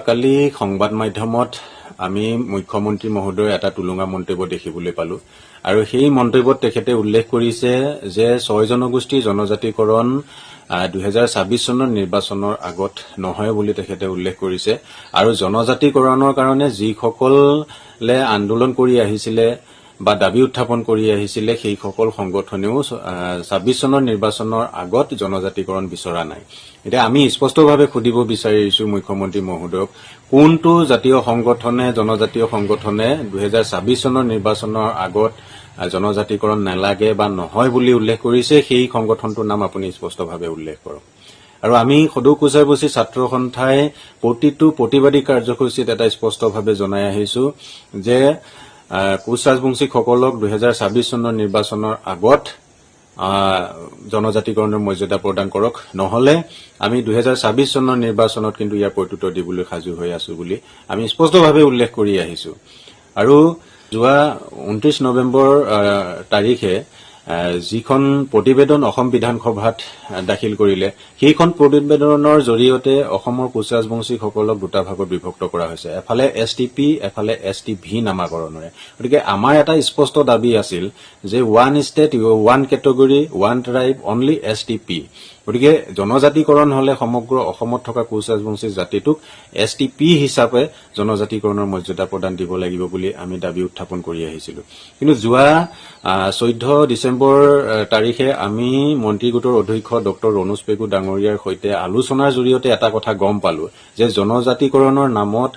কালি সংবাদ মাধ্যমত আমি মুখ্যমন্ত্ৰী মহোদয়ৰ এটা তুলুঙা মন্তব্য দেখিবলৈ পালো আৰু সেই মন্তব্যত তেখেতে উল্লেখ কৰিছে যে 6 জনগোষ্ঠী জনজাতিকৰণ 2026 চনৰ নিৰ্বাচনৰ আগত নহয় বুলি তেখেতে উল্লেখ কৰিছে আৰু জনজাতিকৰণৰ কাৰণে যিসকলে আন্দোলন কৰি আহিছিলে বা দাবী উত্থাপন কৰি আহিছিলে সেই সকল সংগঠনেও 26 চনৰ নিৰ্বাচনৰ আগত জনজাতিকৰণ বিচৰা নাই। এতিয়া আমি স্পষ্টভাৱে খুদিব বিচাৰিছো মুখ্যমন্ত্ৰী মহোদয়ক কোনটো জাতীয় সংগঠনে জনজাতীয় সংগঠনে 2026 চনৰ নিৰ্বাচনৰ আগত জনজাতিকৰণ নালাগে বা নহয় বুলি উল্লেখ কৰিছে সেই সংগঠনটোৰ নাম আপুনি স্পষ্টভাৱে উল্লেখ কৰক। আৰু আমি সদৌ কুচাবছী ছাত্ৰ সন্থাই প্ৰতিটো প্ৰতিবাদী কাৰ্যসূচীত এটা স্পষ্টভাৱে জনাই আহিছো যে কোচ ৰাজবংশীসকলক 2026 চনৰ নিৰ্বাচনৰ আগত জনজাতিকৰণৰ মৰ্যাদা প্ৰদান কৰক, নহলে আমি 2026 চনৰ নিৰ্বাচনত কিন্তু ইয়াৰ প্ৰত্যুত্তৰ দিবলৈ সাজু হৈ আছো বুলি আমি স্পষ্টভাৱে উল্লেখ কৰি আহিছো। আৰু যোৱা 29 নৱেম্বৰ তাৰিখে যিখন প্ৰতিবেদন অসম বিধানসভাত দাখিল কৰিলে সেইখন প্ৰতিবেদনৰ জৰিয়তে অসমৰ কোচ ৰাজবংশীসকলক দুটা ভাগত বিভক্ত কৰা হৈছে, এফালে এছটিপি এফালে এছটিভি নামাকৰণৰে। গতিকে আমাৰ এটা স্পষ্ট দাবী আছিল যে one state one category one tribe only STP. গতিকে জনজাতিকৰণ হলে সমগ্ৰ অসমত থকা কোচ ৰাজবংশী জাতিটোক এছটিপি হিচাপে জনজাতিকৰণৰ মৰ্যাদা প্ৰদান দিব লাগিব বুলি আমি দাবী উত্থাপন কৰি আহিছিলো। কিন্তু যোৱা 14 ডিচেম্বৰ তাৰিখে আমি মন্ত্ৰী গোটৰ অধ্যক্ষ ডক্টৰ ৰণোজ পেগু ডাঙৰীয়াৰ সৈতে আলোচনাৰ জৰিয়তে এটা কথা গম পালো যে জনজাতিকৰণৰ নামত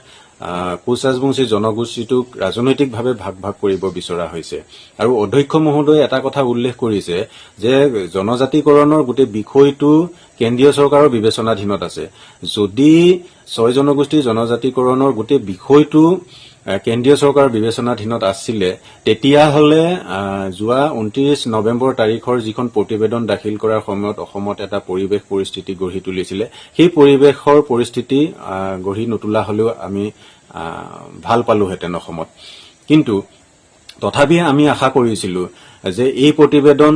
কোচ ৰাজবংশী জনগোষ্ঠীটোক ৰাজনৈতিকভাৱে ভাগ ভাগ কৰিব বিচৰা হৈছে। আৰু অধ্যক্ষ মহোদয়ে এটা কথা উল্লেখ কৰিছে যে জনজাতিকৰণৰ গোটেই বিষয়টো কেন্দ্ৰীয় চৰকাৰৰ বিবেচনাধীনত আছে। যদি 6 জনগোষ্ঠীৰ জনজাতিকৰণৰ গোটেই বিষয়টো কেন্দ্ৰীয় চৰকাৰৰ বিবেচনাধীনত আছিলে তেতিয়াহলে যোৱা 29 নৱেম্বৰ তাৰিখৰ যিখন প্ৰতিবেদন দাখিল কৰাৰ সময়ত অসমত এটা পৰিৱেশ পৰিস্থিতি গঢ়ি তুলিছিলে, সেই পৰিৱেশৰ পৰিস্থিতি গঢ়ি নুতুলা হলেও আমি ভাল পালোহেঁতেন অসমত। কিন্তু তথাপি আমি আশা কৰিছিলো যে এই প্ৰতিবেদন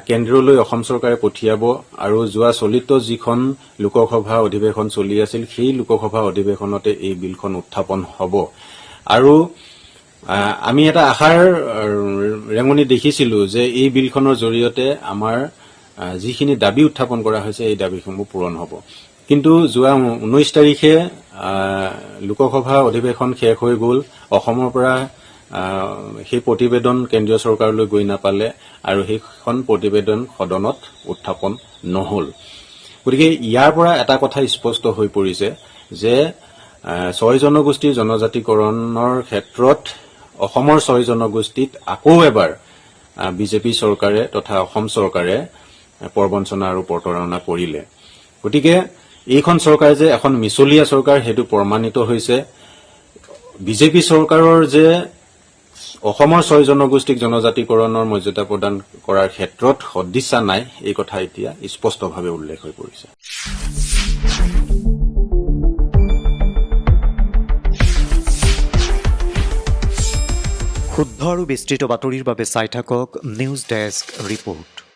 কেন্দ্ৰলৈ অসম চৰকাৰে পঠিয়াব আৰু যোৱা চলিত যিখন লোকসভা অধিৱেশন চলি আছিল সেই লোকসভা অধিৱেশনতে এই বিলখন উত্থাপন হ'ব। আৰু আমি এটা আশাৰ ৰেঙনি দেখিছিলো যে এই বিলখনৰ জৰিয়তে আমাৰ যিখিনি দাবী উত্থাপন কৰা হৈছে এই দাবীসমূহ পূৰণ হ'ব। কিন্তু যোৱা 19 তাৰিখে লোকসভা অধিৱেশন শেষ হৈ গ'ল, অসমৰ পৰা সেই প্ৰতিবেদন কেন্দ্ৰীয় চৰকাৰলৈ গৈ নাপালে আৰু সেইখন প্ৰতিবেদন সদনত উত্থাপন নহল। গতিকে ইয়াৰ পৰা এটা কথা স্পষ্ট হৈ পৰিছে যে 6 জনগোষ্ঠীৰ জনজাতিকৰণৰ ক্ষেত্ৰত অসমৰ 6 জনগোষ্ঠীত আকৌ এবাৰ বিজেপি চৰকাৰে তথা অসম চৰকাৰে প্ৰবঞ্চনা আৰু প্ৰতাৰণা কৰিলে। গতিকে এইখন চৰকাৰ যে এখন মিছলীয়া চৰকাৰ সেইটো প্ৰমাণিত হৈছে। বিজেপি চৰকাৰৰ যে অসমৰ 6 জনগোষ্ঠীক জনজাতিকৰণৰ মৰ্যাদা প্ৰদান কৰাৰ ক্ষেত্ৰত সদিচ্ছা নাই এই কথা এতিয়া স্পষ্টভাৱে উল্লেখ হৈ পৰিছে। শুদ্ধ আৰু বিস্তৃত বাতৰিৰ বাবে চাই থাকক নিউজ ডেস্ক ৰিপৰ্ট।